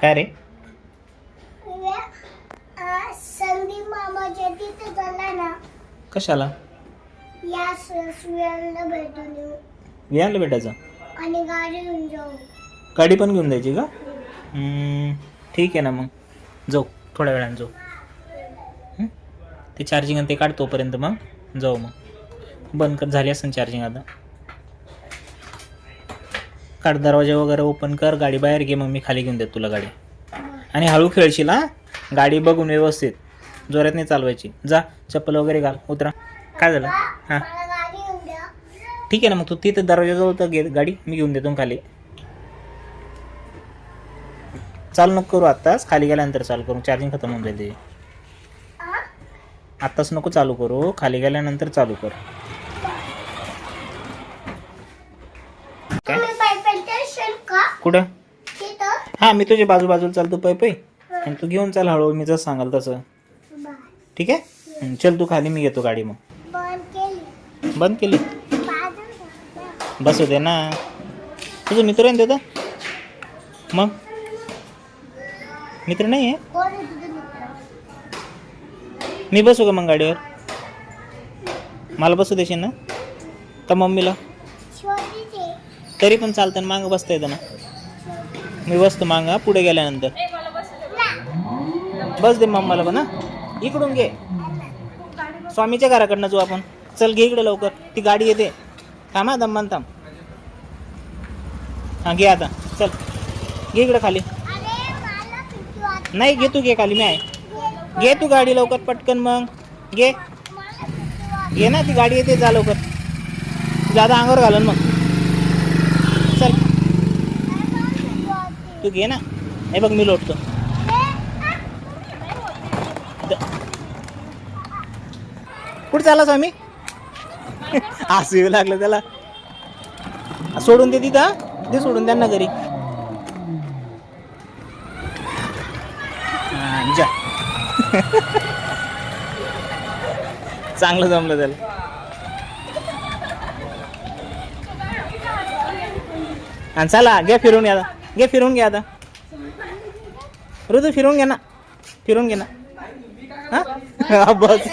काय रे? संदीप मामाच्या तिथे झाला ना. कशाला? या सुयांना भेटून येऊ विहानला भेटायचं? आणि गाडी घेऊन जाऊ. गाडी पण घेऊन जायची का? ठीक आहे ना, मग जाऊ थोड्या वेळाने जाऊ. ते चार्जिंग ते काढ तोपर्यंत मग जाऊ. मग बंद कर, झाली असेल चार्जिंग आता. काढ दरवाजा वगैरे ओपन कर, गाडी बाहेर घे, मग मी खाली घेऊन देतो तुला गाडी. आणि हळू खेळशील हा, गाडी बघून व्यवस्थित, जोरात नाही चालवायची. जा चप्पल वगैरे घाल, उतरा. काय झालं? हां मला गाडी घेऊन द्या. ठीक आहे ना, मग तू तिथं दरवाजाजवळ तर घे गाडी, मी घेऊन देतो खाली. चालू नको करू आत्ताच, खाली गेल्यानंतर चालू करू, चार्जिंग खतम होऊन जाईल. आत्ताच नको चालू करू, खाली गेल्यानंतर चालू कर. तुम्ही पायी स्टेशन का कुठं? तिथं? हां, मी तुझ्या बाजूला चालतो पै आणि तू घेऊन चाल हळूहळू, मी जसं सांगाल तसं. बाय. ठीक आहे? चल तू खाली, मी घेतो गाडी. मग बंद केली. बंद केली? बाजूला. बसू दे ना, तुझं मित्र आहे ना तिथं? मग मित्र नाही आहे? कोण आहे तुझे मित्र? मी बसू का मग गाडीवर? मला बसू देशील ना? का मम्मीला? छोटीचे. तरी पण चालतं ना, मागं बसता येतं ना. मी बसतो मागं पुढे गेल्यानंतर. बस दे मम्माला पण. हा इकडून घे, स्वामीच्या घराकडनं जाऊ आपण. चल घे इकडे लवकर, ती गाडी येते. थांब, दम्मान थांब. हां घे आता, चल घे इकडे खाली. अरे मला भीती वाटते. नाही घे, तू घे खाली, मी आहे. घे तू गाडी लवकर पटकन, मग घे. मला भीती वाटते. घे ना, ती गाडी येते, जा लवकर. जादा अंगावर घालून मग. चल मला भीती वाटते. तू घे ना. हे बघ मी लोटतो. कुठं चालला स्वामी? असं येऊ लागलं त्याला. सोडून दे तिथं, ते सोडून त्यांना घरी. जा. चांगलं जमलं त्याला. आणि चला घ्या फिरून घ्या, घे फिरून घ्या आता. ऋतू फिरून घे ना, फिरून घे ना. हां बस.